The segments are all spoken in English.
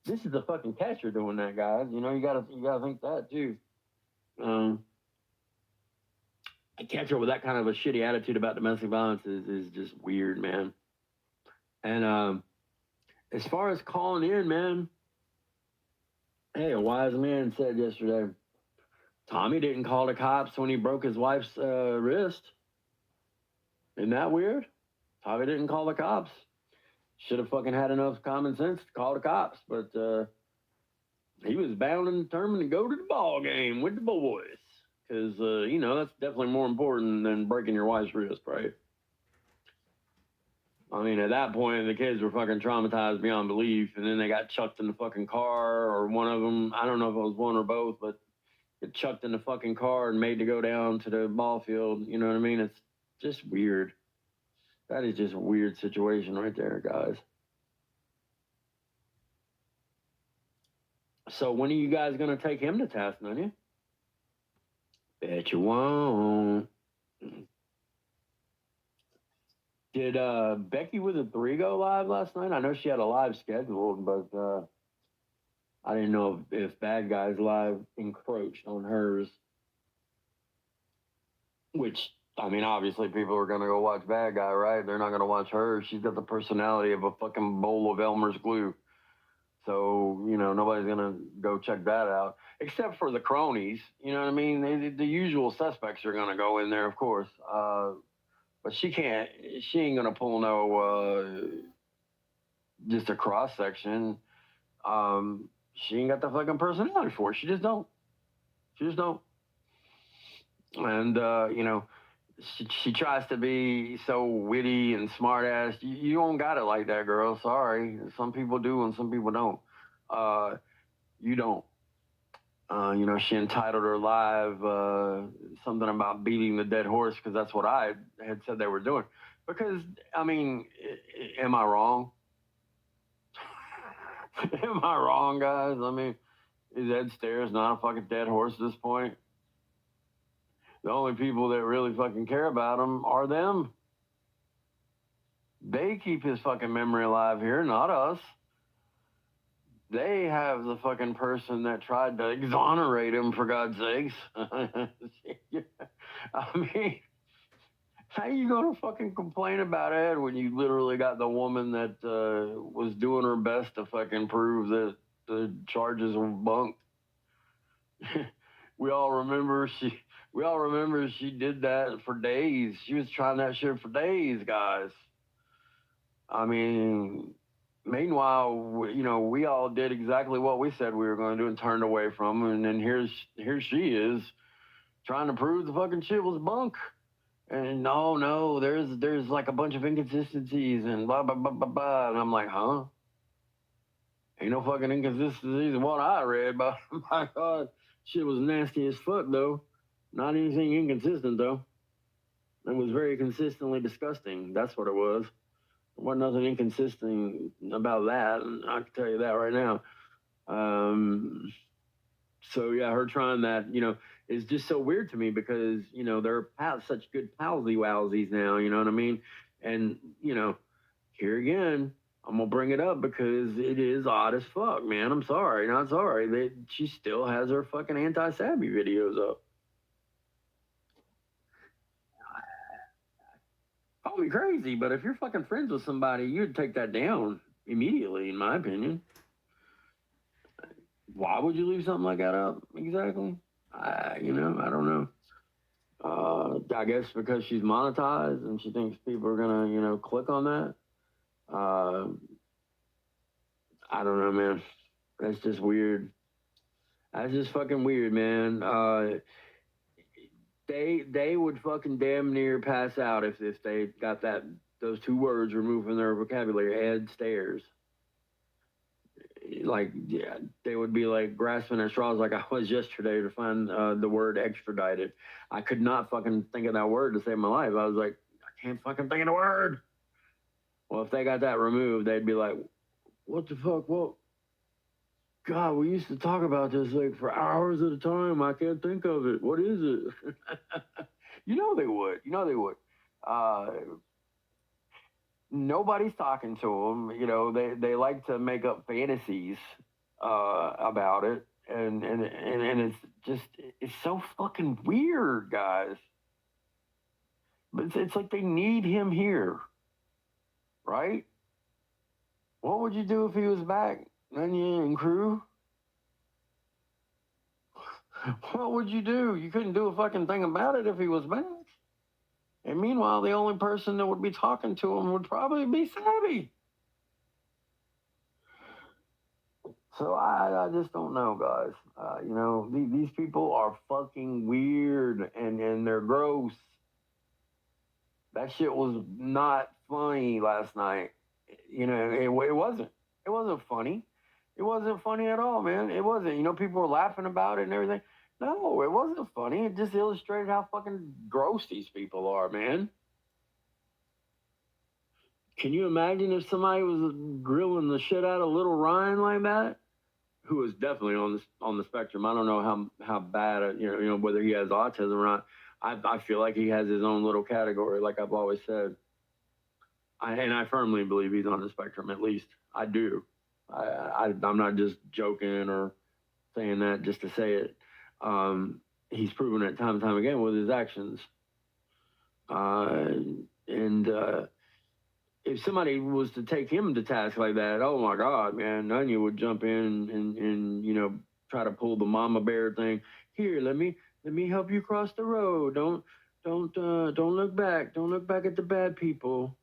This is the fucking catcher doing that, guys. You know, you gotta think that too. Um, a catcher with that kind of a shitty attitude about domestic violence is just weird, man. And as far as calling in, man, hey, a wise man said yesterday, Tommy didn't call the cops when he broke his wife's wrist. Isn't that weird? Tommy didn't call the cops. Should have fucking had enough common sense to call the cops, but he was bound and determined to go to the ball game with the boys. Because, you know, that's definitely more important than breaking your wife's wrist, right? I mean, at that point, the kids were fucking traumatized beyond belief, and then they got chucked in the fucking car, or one of them, I don't know if it was one or both, but get chucked in the fucking car and made to go down to the ball field. You know what I mean? It's just weird. That is just a weird situation right there, guys. So when are you guys gonna take him to task, none you? Bet you won't. Did Becky with a three go live last night? I know she had a live scheduled, but I didn't know if Bad Guys Live encroached on hers. Which I mean, obviously people are gonna go watch Bad Guy, right? They're not gonna watch her. She's got the personality of a fucking bowl of Elmer's glue. So, you know, nobody's going to go check that out, except for the cronies. You know what I mean? The usual suspects are going to go in there, of course. But she ain't going to pull no, just a cross section. She ain't got the fucking personality for it. She just don't. She just don't. And, you know, she tries to be so witty and smart ass. You don't got it like that, girl. Sorry. Some people do and some people don't. Uh, you don't. You know, she entitled her live something about beating the dead horse because that's what I had said they were doing. Because, I mean, am I wrong? Am I wrong, guys? I mean, is Ed Stairs not a fucking dead horse at this point? The only people that really fucking care about him are them. They keep his fucking memory alive here, not us. They have the fucking person that tried to exonerate him, for God's sakes. I mean, how you gonna fucking complain about Ed when you literally got the woman that was doing her best to fucking prove that the charges were bunked? we all remember she we all remember she did that for days. She was trying that shit for days, guys. I mean, meanwhile, you know, we all did exactly what we said we were going to do and turned away from, and then here she is trying to prove the fucking shit was bunk. And no, there's like a bunch of inconsistencies and blah blah blah blah blah. And I'm like, huh? Ain't no fucking inconsistencies in what I read, but my God, shit was nasty as fuck though. Not anything inconsistent though. It was very consistently disgusting. That's what it was. There wasn't nothing inconsistent about that. I can tell you that right now. Um, so yeah, her trying that, you know, is just so weird to me because you know they're such good palsy wowsies now. You know what I mean? And you know, here again, I'm gonna bring it up because it is odd as fuck, man. I'm sorry, not sorry. She still has her fucking anti-Sabby videos up. Call me crazy, but if you're fucking friends with somebody, you'd take that down immediately, in my opinion. Why would you leave something like that up exactly? You know, I don't know. I guess because she's monetized and she thinks people are gonna, you know, click on that. Uh, I don't know, man. That's just weird. That's just fucking weird, man. They would fucking damn near pass out if they got those two words removed from their vocabulary. Ed Stairs. Like, yeah, they would be like grasping at straws like I was yesterday to find the word extradited. I could not fucking think of that word to save my life. I was like, I can't fucking think of the word. Well, if they got that removed, they'd be like, what the fuck? What? God, we used to talk about this like for hours at a time. I can't think of it. What is it? You know they would. You know they would. Uh, Nobody's talking to them. You know they like to make up fantasies about it, and it's so fucking weird, guys. But it's like they need him here, right? What would you do if he was back, Onion and crew? What would you do? You couldn't do a fucking thing about it if he was back. And meanwhile, the only person that would be talking to him would probably be Savvy. So I just don't know, guys. These people are fucking weird and they're gross. That shit was not funny last night. It wasn't. It wasn't funny. It wasn't funny at all, man. It wasn't. People were laughing about it and everything. No, it wasn't funny. It just illustrated how fucking gross these people are, man. Can you imagine if somebody was grilling the shit out of little Ryan like that? Who is definitely on the spectrum. I don't know how bad whether he has autism or not. I feel like he has his own little category, like I've always said. And I firmly believe he's on the spectrum. At least I do. I'm not just joking or saying that just to say it. He's proven it time and time again with his actions. And if somebody was to take him to task like that, oh my God, man, Nunya would jump in and try to pull the mama bear thing. Here, let me help you cross the road. Don't look back. Don't look back at the bad people.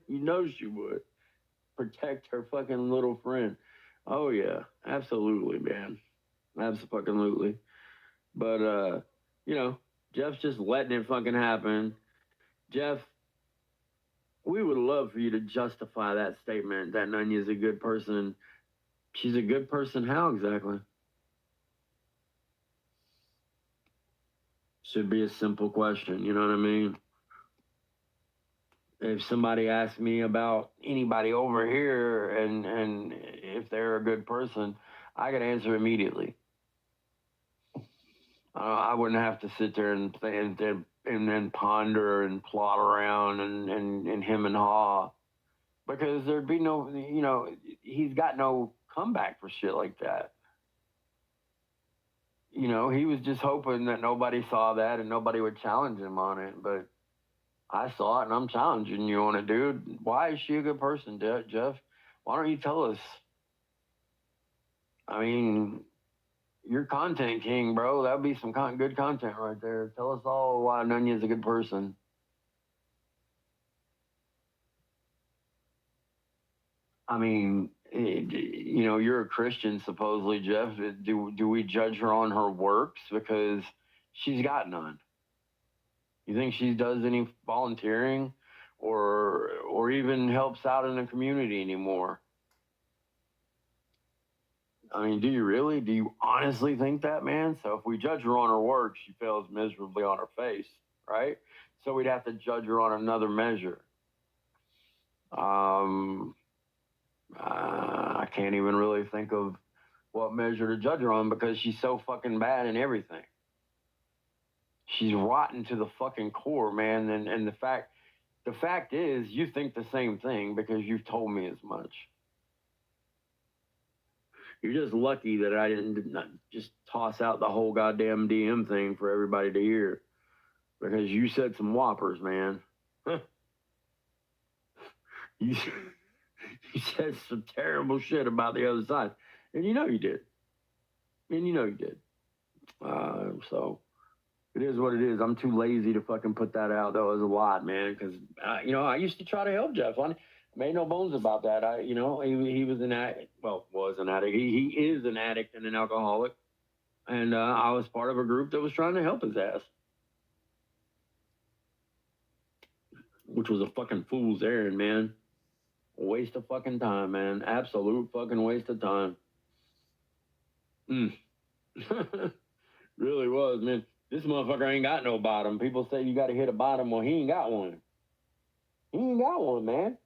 She would protect her fucking little friend. Oh yeah, absolutely, man, absolutely. But Jeff's just letting it fucking happen. Jeff, we would love for you to justify that statement that Nunya is a good person. She's a good person. How exactly? Should be a simple question. You know what I mean? If somebody asks me about anybody over here and if they're a good person, I could answer immediately. I wouldn't have to sit there and then ponder and plot around and him and haw, because there'd be no, he's got no comeback for shit like that. He was just hoping that nobody saw that and nobody would challenge him on it. But I saw it and I'm challenging you on it, dude. Why is she a good person, Jeff? Why don't you tell us? I mean, you're content king, bro. That would be some good content right there. Tell us all why Nunya's a good person. I mean, you're a Christian, supposedly, Jeff. Do we judge her on her works? Because she's got none. You think she does any volunteering or even helps out in the community anymore? I mean, do you really? Do you honestly think that, man? So if we judge her on her work, she fails miserably on her face, right? So we'd have to judge her on another measure. I can't even really think of what measure to judge her on because she's so fucking bad in everything. She's rotten to the fucking core, man. And the fact is, you think the same thing because you've told me as much. You're just lucky that I didn't not just toss out the whole goddamn DM thing for everybody to hear, because you said some whoppers, man. you you said some terrible shit about the other side, and you know you did, so it is what it is. I'm too lazy to fucking put that out. That was a lot, man, because I used to try to help Jeff. I made no bones about that. He was an addict. Well, was an addict. He is an addict and an alcoholic, and I was part of a group that was trying to help his ass, which was a fucking fool's errand, man. A waste of fucking time, man. Absolute fucking waste of time. Really was, man. This motherfucker ain't got no bottom. People say you got to hit a bottom. Well, he ain't got one. He ain't got one, man.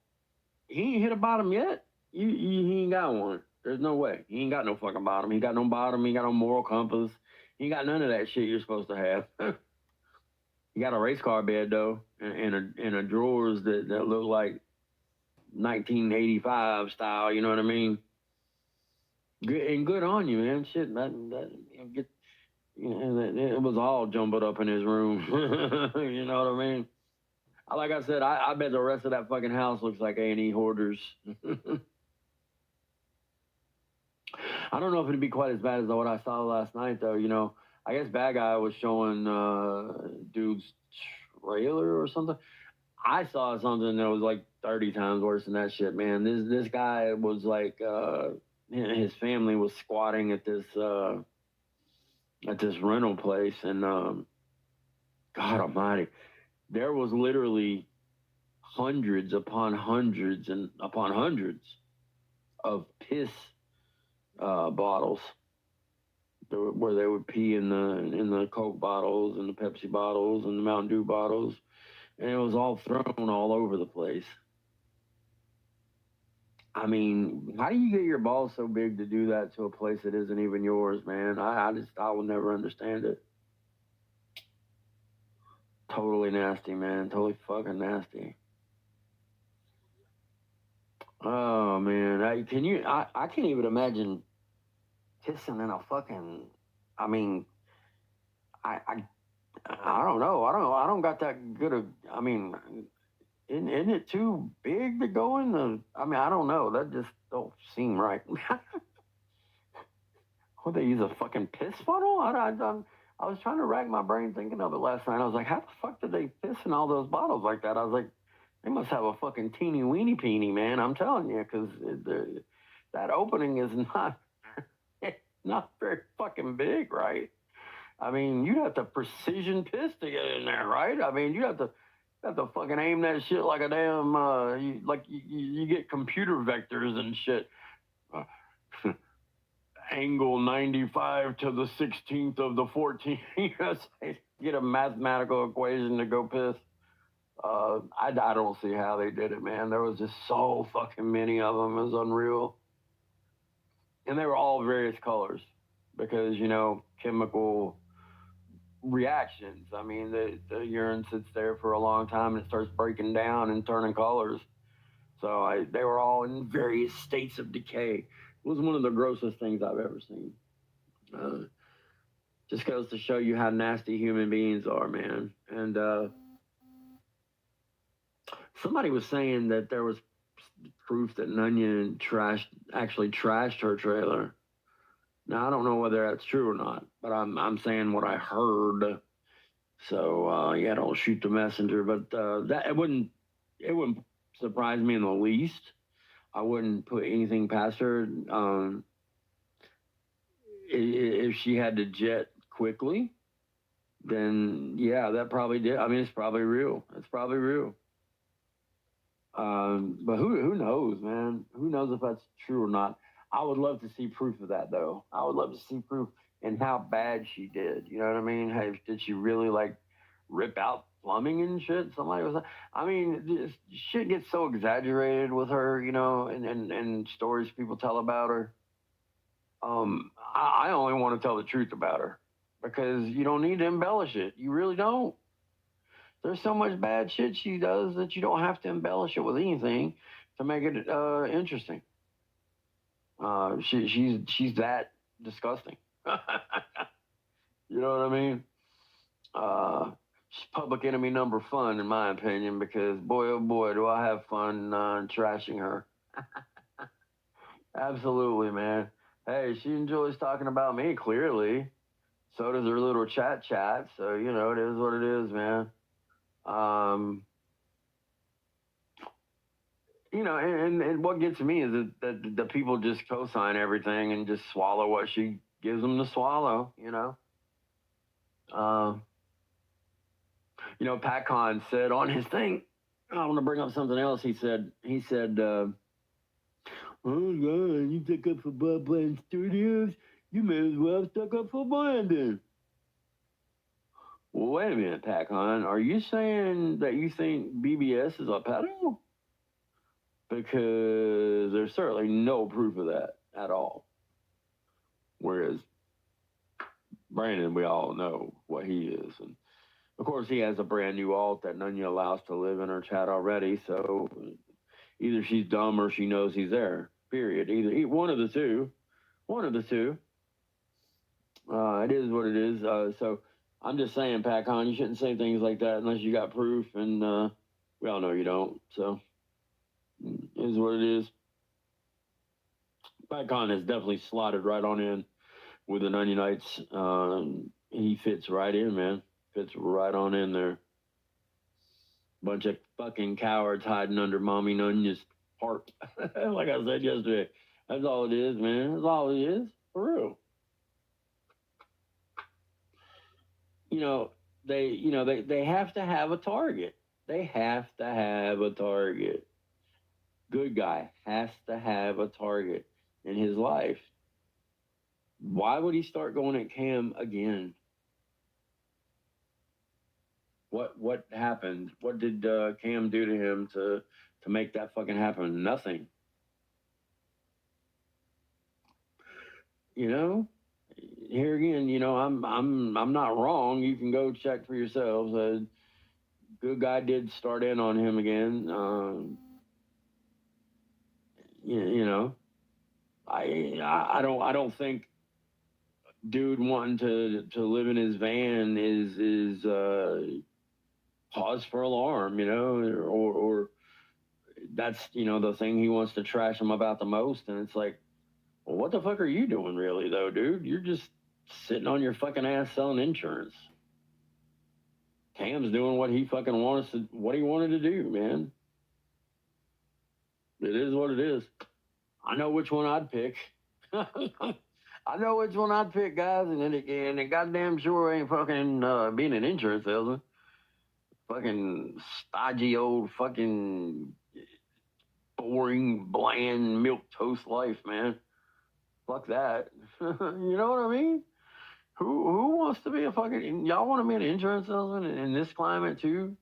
He ain't hit a bottom yet. He ain't got one. There's no way. He ain't got no fucking bottom. He got no bottom. He got no moral compass. He ain't got none of that shit you're supposed to have. He got a race car bed though, and a drawers that look like 1985 style. You know what I mean? Good on you, man. Shit, it was all jumbled up in his room. You know what I mean? Like I said, I bet the rest of that fucking house looks like A&E hoarders. I don't know if it'd be quite as bad as what I saw last night, though. I guess Bad Guy was showing dude's trailer or something. I saw something that was like 30 times worse than that shit, man. This guy was like, his family was squatting at this rental place, and God Almighty, there was literally hundreds upon hundreds and upon hundreds of piss bottles where they would pee in the Coke bottles and the Pepsi bottles and the Mountain Dew bottles, and it was all thrown all over the place. I mean, how do you get your balls so big to do that to a place that isn't even yours, man? I will never understand it. Totally nasty, man. Totally fucking nasty. Oh man, can you? I can't even imagine pissing in a fucking. I mean, I I, I don't know. I don't got that good of. I mean, isn't it too big to go in the? I mean, I don't know. That just don't seem right. Would they use a fucking piss funnel? I was trying to rack my brain thinking of it last night. I was like, how the fuck did they piss in all those bottles like that? I was like, they must have a fucking teeny weeny peeny, man. I'm telling you, because that opening is not not very fucking big, right? I mean, you'd have to precision piss to get in there, right? I mean, you have to fucking aim that shit like a damn you get computer vectors and shit. Uh, Angle 95 to the 16th of the 14th. Get a mathematical equation to go piss. I don't see how they did it, man. There was just so fucking many of them. It was unreal. And they were all various colors because, chemical reactions. I mean, the urine sits there for a long time and it starts breaking down and turning colors. So they were all in various states of decay. It was one of the grossest things I've ever seen. Uh, just goes to show you how nasty human beings are, man. And somebody was saying that there was proof that Nunya actually trashed her trailer. Now I don't know whether that's true or not, but I'm saying what I heard. So yeah, don't shoot the messenger. But that it wouldn't surprise me in the least. I wouldn't put anything past her. If she had to jet quickly, then yeah, that probably did. I mean, it's probably real. It's probably real. But who knows, man? Who knows if that's true or not? I would love to see proof of that, though. I would love to see proof and how bad she did. You know what I mean? Hey, did she really like rip out plumbing and shit? Somebody was. I mean, this shit gets so exaggerated with her, and stories people tell about her. I only want to tell the truth about her because you don't need to embellish it. You really don't. There's so much bad shit she does that you don't have to embellish it with anything to make it interesting. She's that disgusting. You know what I mean? She's public enemy number fun in my opinion because boy oh boy do I have fun trashing her. Absolutely, man. Hey, she enjoys talking about me clearly. So does her little chat. So it is what it is, man. Um, and what gets me is that the people just co-sign everything and just swallow what she gives them to swallow. Um, Pat Kahn said on his thing. I want to bring up something else. He said, "Oh God, you took up for Bob Bland Studios. You may as well have stuck up for Brandon." Well, wait a minute, Pat Kahn. Are you saying that you think BBS is a pedo? Because there's certainly no proof of that at all. Whereas Brandon, we all know what he is. And of course, he has a brand new alt that Nunya allows to live in her chat already. So either she's dumb or she knows he's there, period. Either one of the two. One of the two. It is what it is. So I'm just saying, Pac-Han, you shouldn't say things like that unless you got proof, and we all know you don't. So it is what it is. Pac-Han has definitely slotted right on in with the 90 Nights. He fits right in, man. Fits right on in there. Bunch of fucking cowards hiding under Mommy Nunya's heart. Like I said yesterday. That's all it is, man. That's all it is. For real. They have to have a target. They have to have a target. Good guy has to have a target in his life. Why would he start going at Cam again? What happened? What did Cam do to him to make that fucking happen? Nothing. You know, here again, I'm not wrong. You can go check for yourselves. Good guy did start in on him again. You know, I don't think dude wanting to live in his van is cause for alarm, or that's the thing he wants to trash him about the most. And it's like, well, what the fuck are you doing really though, dude? You're just sitting on your fucking ass selling insurance. Cam's doing what he fucking what he wanted to do, man. It is what it is. I know which one I'd pick. I know which one I'd pick, guys, and goddamn sure ain't fucking being an insurance salesman. Fucking stodgy old fucking boring, bland milk toast life, man. Fuck that. You know what I mean? Who wants to be a fucking y'all want to be an insurance salesman in this climate too?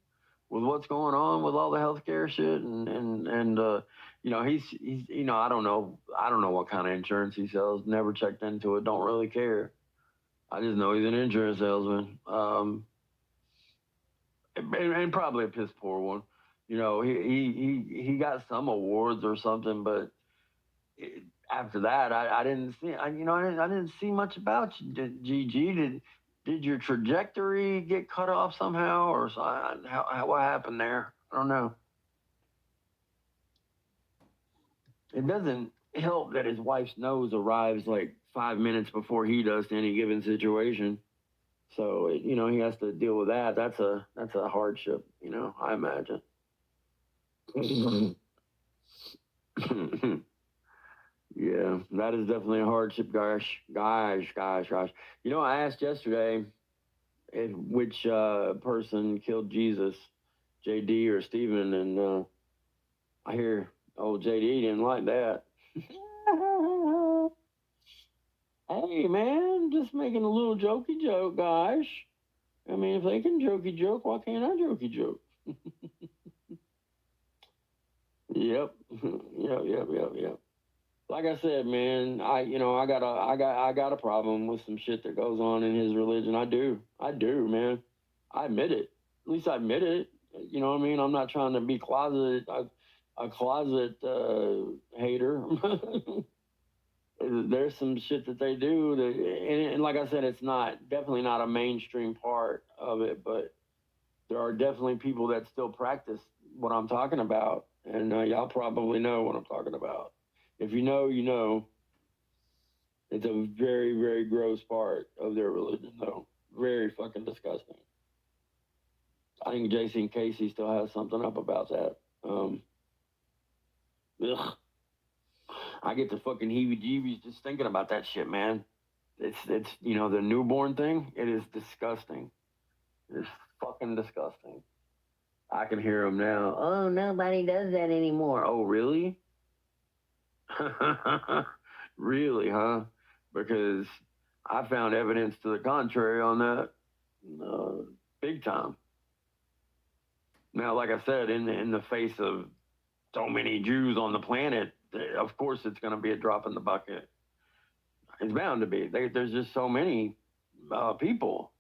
With what's going on with all the healthcare shit and he's I don't know what kind of insurance he sells. Never checked into it. Don't really care. I just know he's an insurance salesman. And probably a piss poor one. He got some awards or something, but after that, I didn't see. I didn't see much about you, GG. Did your trajectory get cut off somehow, or what happened there? I don't know. It doesn't help that his wife's nose arrives like 5 minutes before he does to any given situation. So he has to deal with that. That's a hardship. I imagine. Yeah, that is definitely a hardship, gosh. I asked yesterday which person killed Jesus, JD or Stephen, and I hear old JD didn't like that. Hey, man, just making a little jokey joke, gosh. I mean, if they can jokey joke, why can't I jokey joke? Yep, yep. Like I said, man, I got a problem with some shit that goes on in his religion. I do, man. I admit it. At least I admit it. You know what I mean? I'm not trying to be a closet hater. There's some shit that they do that, and like I said, it's definitely not a mainstream part of it, but there are definitely people that still practice what I'm talking about, and y'all probably know what I'm talking about. If you know, you know. It's a very, very gross part of their religion, though. Very fucking disgusting. I think Jason Casey still has something up about that. Ugh. I get the fucking heebie-jeebies just thinking about that shit, man. It's the newborn thing. It is disgusting. It's fucking disgusting. I can hear them now. Oh, nobody does that anymore. Oh, really? Really, huh? Because I found evidence to the contrary on that, uh, big time. Now, like I said, in the face of so many Jews on the planet, of course it's going to be a drop in the bucket. It's bound to be. There's just so many people,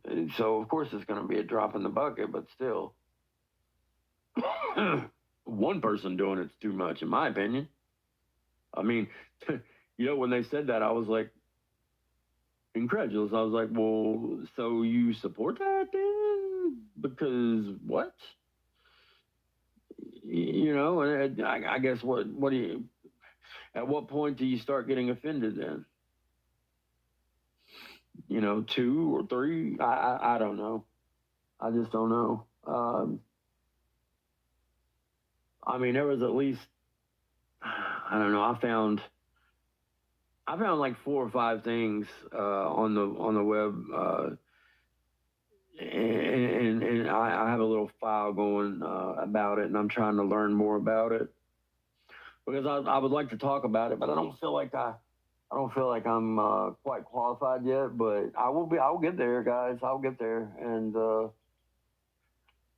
and so of course it's going to be a drop in the bucket. But still, one person doing it's too much, in my opinion. I mean, When they said that, I was like incredulous. I was like, well, so you support that then? Because what? And I guess what do you, at what point do you start getting offended then? Two or three? I don't know. I just don't know. I mean, there was at least, I don't know. I found like four or five things on the web, and I have a little file going about it, and I'm trying to learn more about it because I would like to talk about it, but I don't feel like I'm quite qualified yet. But I will be. I'll get there, guys. I'll get there, and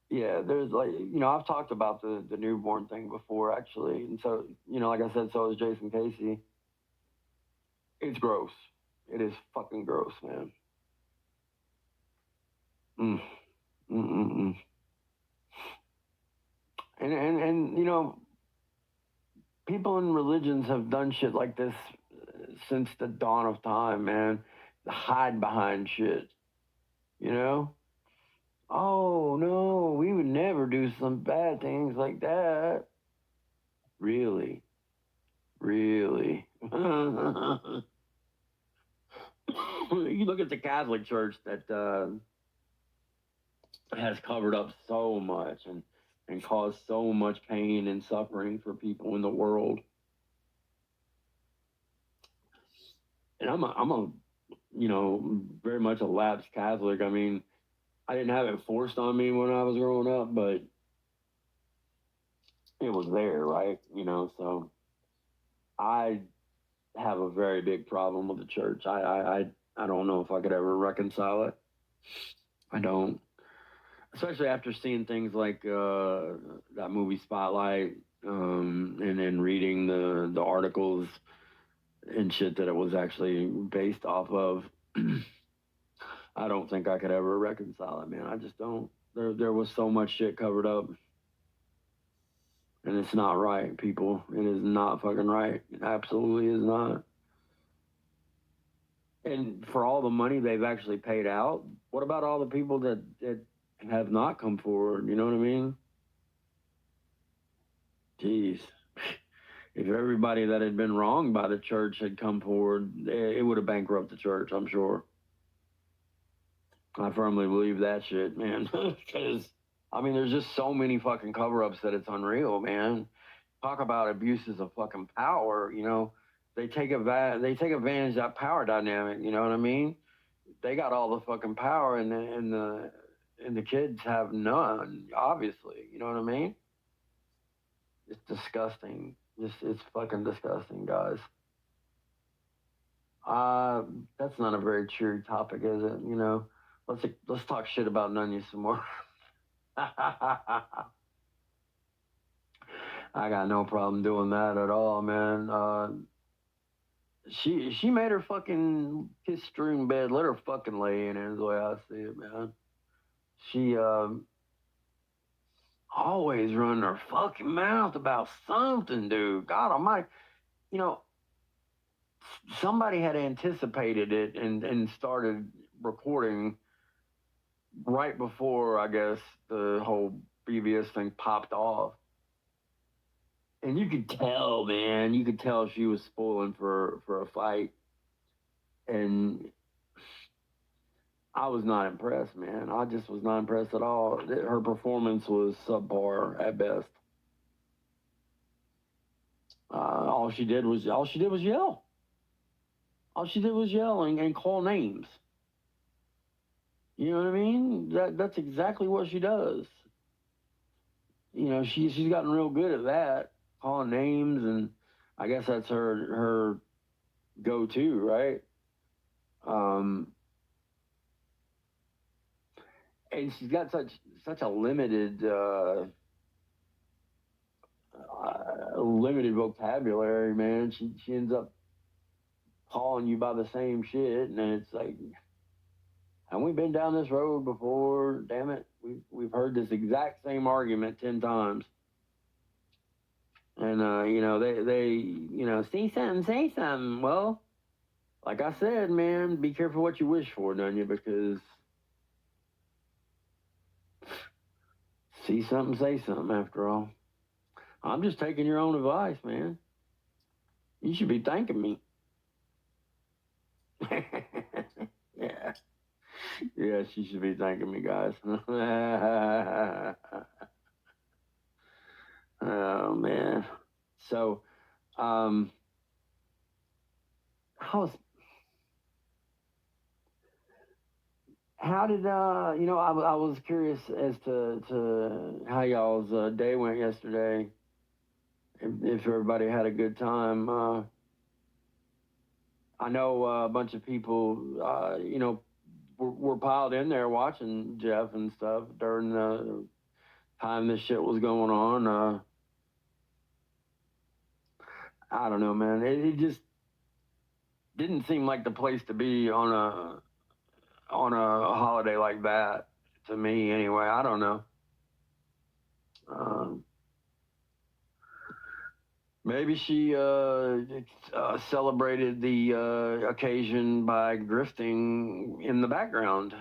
yeah, there's like I've talked about the newborn thing before actually, and so like I said, so is Jason Casey. It's gross. It is fucking gross, man. Mm. Mm-mm-mm. And people in religions have done shit like this since the dawn of time, man. Hide behind shit, you know? Oh no, we would never do some bad things like that. Really, really. You look at the Catholic Church that has covered up so much and caused so much pain and suffering for people in the world. And I'm a very much a lapsed Catholic. I mean, I didn't have it forced on me when I was growing up, but it was there, right? So I have a very big problem with the church. I don't know if I could ever reconcile it. I don't, especially after seeing things like that movie Spotlight, and then reading the articles and shit that it was actually based off of. I don't think I could ever reconcile it, man. I just don't. There was so much shit covered up, and it's not right, people. It is not fucking right. It absolutely is not. And for all the money they've actually paid out, what about all the people that have not come forward? You know what I mean? Jeez. If everybody that had been wronged by the church had come forward, it would have bankrupted the church, I'm sure. I firmly believe that shit, man. Because, I mean, there's just so many fucking cover ups that it's unreal, man. Talk about abuses of fucking power, they take advantage of that power dynamic, you know what I mean? They got all the fucking power and the kids have none, obviously, you know what I mean? It's disgusting. It's fucking disgusting, guys. Uh, that's not a very true topic, is it? Let's talk shit about Nunya some more. I got no problem doing that at all, man. She made her fucking kiss strewn bed. Let her fucking lay in it. Is the way I see it, man. She always running her fucking mouth about something, dude. God Almighty, you know, somebody had anticipated it and started recording right before I guess the whole BBS thing popped off. And you could tell, man, you could tell she was spoiling for a fight. And I was not impressed, man. I just was not impressed at all. Her performance was subpar at best. All she did was yell. All she did was yell and call names. You know what I mean? That's exactly what she does. She's gotten real good at that, calling names, and I guess that's her go to, right? Um, and she's got such a limited vocabulary, man. She ends up calling you by the same shit, and then it's like, have we been down this road before? Damn it, we've heard this exact same argument 10 times. And see something, say something. Well, like I said, man, be careful what you wish for, don't you? Because see something, say something. After all, I'm just taking your own advice, man. You should be thanking me. Yeah, yes, you should be thanking me, guys. Oh man. So, um, how's how did I was curious as to how y'all's day went yesterday. If everybody had a good time. I know a bunch of people, were piled in there watching Jeff and stuff during the time this shit was going on. I don't know, man. It just didn't seem like the place to be on a holiday like that to me. Anyway, I don't know. Um, Maybe she celebrated the occasion by grifting in the background,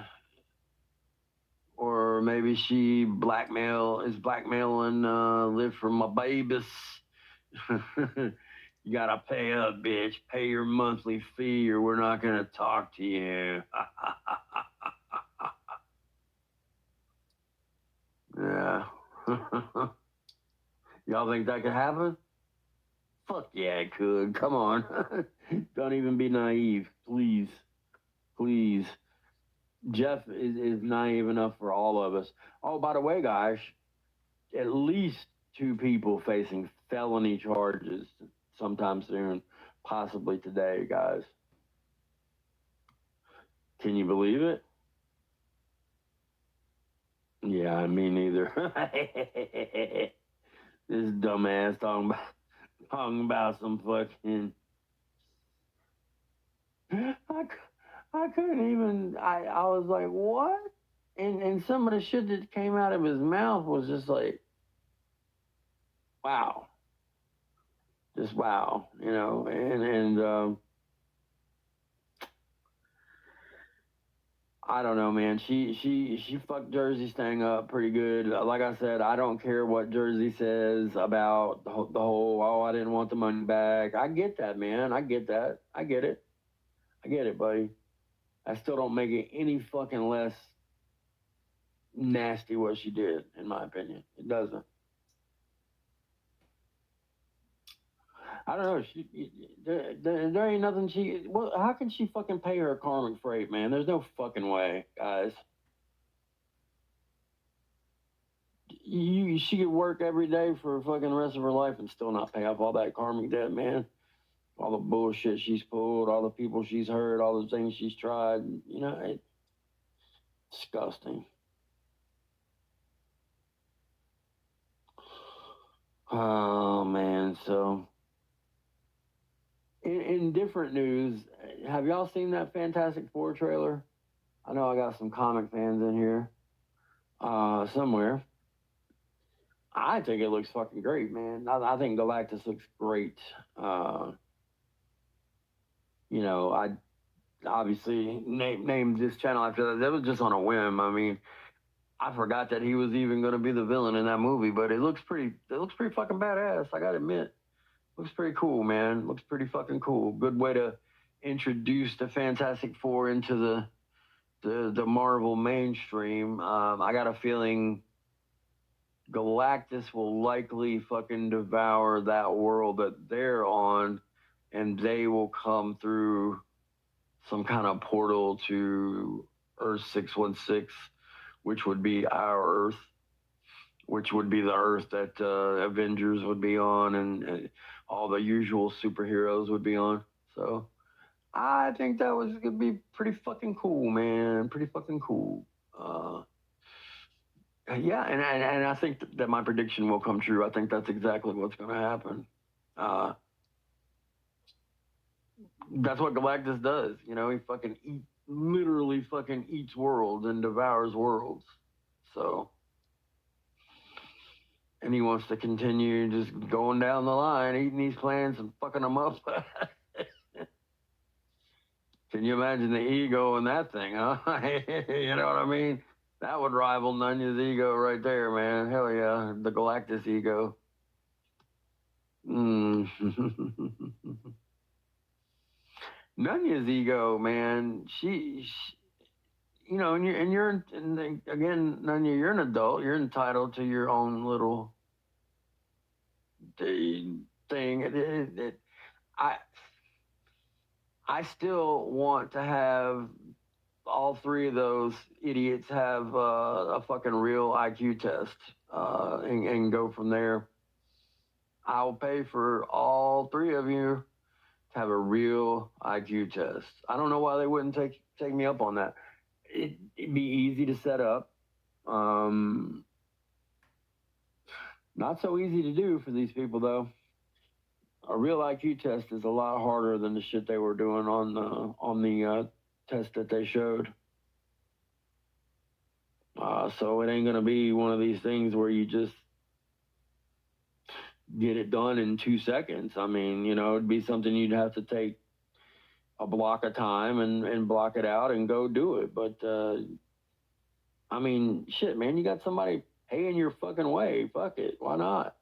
or maybe she is blackmailing live for my babies. You gotta pay up, bitch. Pay your monthly fee, or we're not gonna talk to you. Yeah. Y'all think that could happen? Fuck yeah, it could. Come on. Don't even be naive, please. Please. Jeff is naive enough for all of us. Oh, by the way, guys, at least two people facing felony charges sometime soon, possibly today, guys. Can you believe it? Yeah, me neither. This dumbass talking about some fucking. I, I couldn't even. I was like, what? And some of the shit that came out of his mouth was just like, wow, just wow, and I don't know, man. She fucked Jersey's thing up pretty good. Like I said, I don't care what Jersey says about the whole. Oh, I didn't want the money back. I get that, man. I get that. I get it. I get it, buddy. I still don't make it any fucking less nasty what she did, in my opinion. It doesn't. I don't know. There ain't nothing she. Well, how can she fucking pay her karmic freight, man? There's no fucking way, guys. She could work every day for the fucking rest of her life and still not pay off all that karmic debt, man. All the bullshit she's pulled, all the people she's hurt, all the things she's tried. It's disgusting. Oh man. So, in different news, have y'all seen that Fantastic Four trailer? I know I got some comic fans in here, somewhere. I think it looks fucking great, man. I think Galactus looks great. Uh, I obviously named this channel after that. That was just on a whim. I mean, I forgot that he was even going to be the villain in that movie, but it looks pretty. It looks pretty fucking badass. I gotta admit, looks pretty cool, man. Looks pretty fucking cool. Good way to introduce the Fantastic Four into the Marvel mainstream. I got a feeling Galactus will likely fucking devour that world that they're on, and they will come through some kind of portal to Earth 616, which would be our Earth, which would be the Earth that Avengers would be on, and all the usual superheroes would be on. So I think that was gonna be pretty fucking cool, man. Pretty fucking cool. Yeah, and I think that my prediction will come true. I think that's exactly what's going to happen. Uh, that's what Galactus does. He literally fucking eats worlds and devours worlds. So and he wants to continue just going down the line, eating these plants and fucking them up. Can you imagine the ego in that thing, huh? You know what I mean? That would rival Nunya's ego right there, man. Hell yeah, the Galactus ego. Mm. Nunya's ego, man. She you know, and again, Nunya, you're an adult. You're entitled to your own little thing. I I still want to have all three of those idiots have a fucking real IQ test and go from there. I'll pay for all three of you to have a real IQ test. I don't know why they wouldn't take me up on that. It'd be easy to set up. Um, Not so easy to do for these people though. A real IQ test is a lot harder than the shit they were doing on the test that they showed. So it ain't gonna be one of these things where you just get it done in 2 seconds. I mean, you know, it'd be something you'd have to take a block of time and block it out and go do it. But I mean, shit, man, you got somebody paying your fucking way. Fuck it, why not?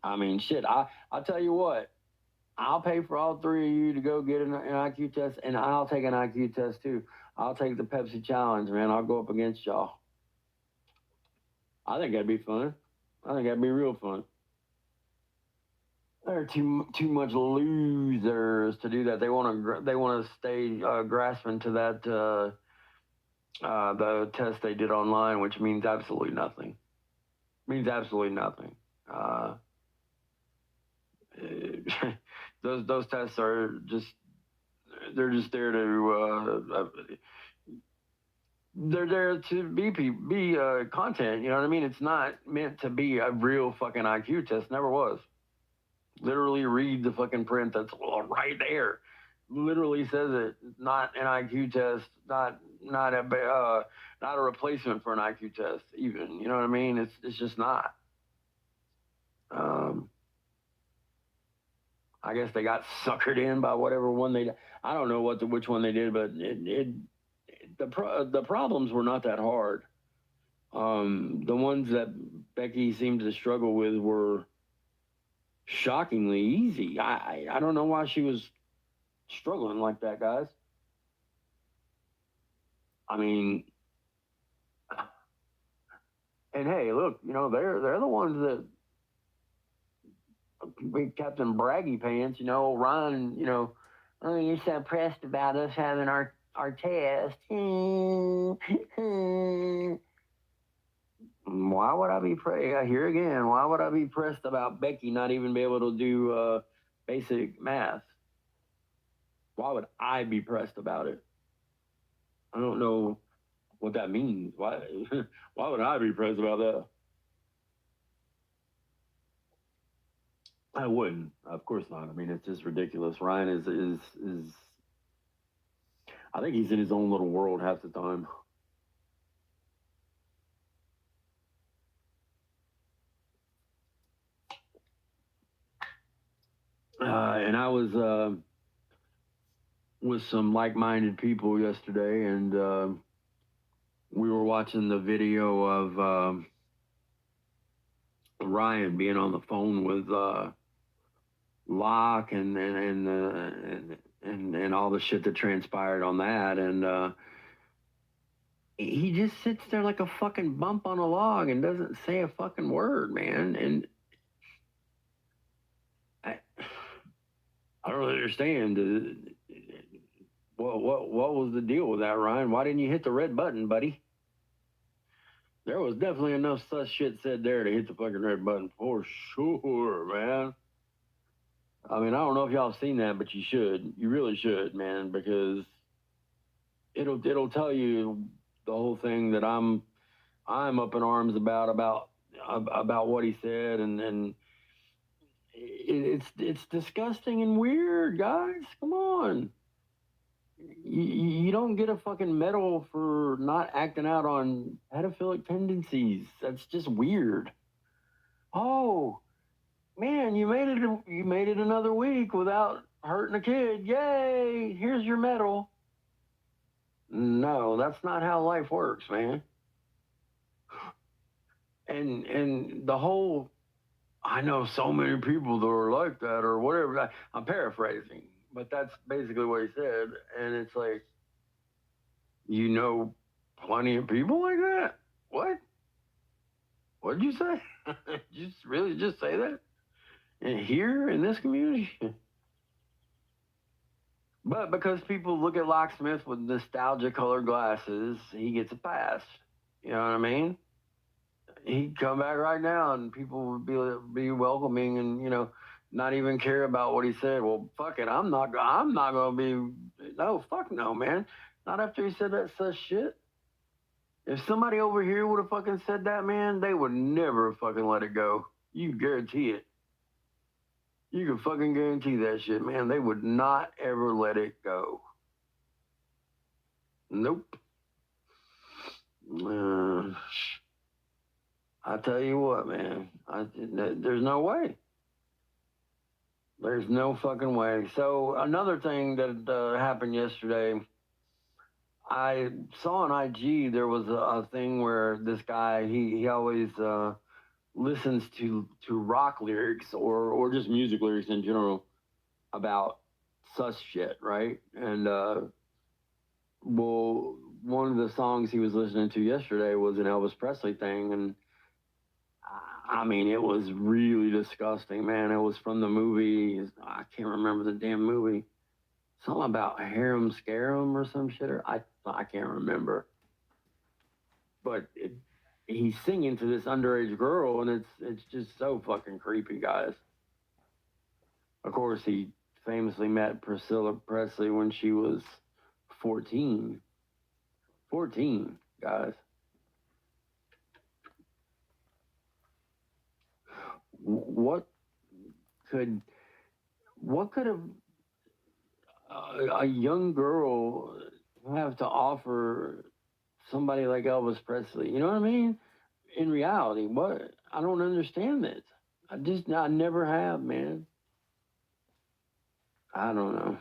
I mean, shit, I'll tell you what. I'll pay for all three of you to go get an IQ test, and I'll take an IQ test too. I'll take the Pepsi challenge, man. I'll go up against y'all. I think that'd be fun. I think that'd be real fun. They're too much losers to do that. They want to stay grasping to that the test they did online, which means absolutely nothing. Means absolutely nothing. Uh, those tests are just they're just there to they're there to be content. You know what I mean? It's not meant to be a real fucking IQ test. Never was. Literally read the fucking print that's right there. Literally says it. Not an IQ test. Not a replacement for an IQ test. Even, you know what I mean? It's just not. Um, I guess they got suckered in by whatever one they. I don't know which one they did, but the problems were not that hard. The ones that Becky seemed to struggle with were shockingly easy. I don't know why she was struggling like that, guys. I mean, and hey, look, you know they're the ones that we Captain Braggy Pants. You know, Ryan. You know, oh, you're so pressed about us having our test. Why would I be here again? Why would I be pressed about Becky not even be able to do basic math? Why would I be pressed about it? I don't know what that means. Why? Why would I be pressed about that? I wouldn't. Of course not. I mean, it's just ridiculous. Ryan is. I think he's in his own little world half the time. And I was with some like-minded people yesterday, and we were watching the video of Ryan being on the phone with Locke and all the shit that transpired on that, and he just sits there like a fucking bump on a log and doesn't say a fucking word, man. And I don't really understand. What was the deal with that, Ryan? Why didn't you hit the red button, buddy? There was definitely enough sus shit said there to hit the fucking red button for sure, man. I mean, I don't know if y'all have seen that, but you should. You really should, man, because it'll tell you the whole thing that I'm up in arms about what he said, and it's disgusting and weird, guys. Come on. You don't get a fucking medal for not acting out on pedophilic tendencies. That's just weird. Oh man, you made it. You made it another week without hurting a kid. Yay! Here's your medal. No, that's not how life works, man. And the whole, I know so many people that are like that or whatever. I'm paraphrasing, but that's basically what he said. And it's like, you know, plenty of people like that. What? What did you say? Just really just say that? And here in this community? But because people look at Locksmith with nostalgia colored glasses, he gets a pass. You know what I mean? He'd come back right now and people would be welcoming and, not even care about what he said. Well, fuck it. I'm not gonna be, no, fuck no, man. Not after he said that such shit. If somebody over here would have fucking said that, man, they would never fucking let it go. You guarantee it. You can fucking guarantee that shit, man. They would not ever let it go. Nope. Uh, I tell you what, man. There's no way. There's no fucking way. So another thing that happened yesterday, I saw on IG there was a thing where this guy he always listens to rock lyrics or just music lyrics in general about such shit, right? And well, one of the songs he was listening to yesterday was an Elvis Presley thing, and I mean, it was really disgusting, man. It was from the movie. I can't remember the damn movie. Something about Harem Scarum or some shit. Or I can't remember. But he's singing to this underage girl, and it's just so fucking creepy, guys. Of course, he famously met Priscilla Presley when she was 14. 14, guys. What could what could a young girl have to offer somebody like Elvis Presley? You know what I mean? In reality, what, I don't understand this. I never have, man. I don't know.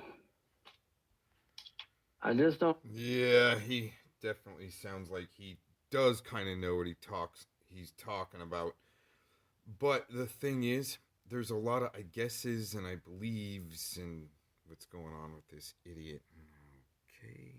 I just don't. Yeah, he definitely sounds like he does kind of know what he's talking about. But the thing is, there's a lot of I guesses and I believes and what's going on with this idiot. Okay.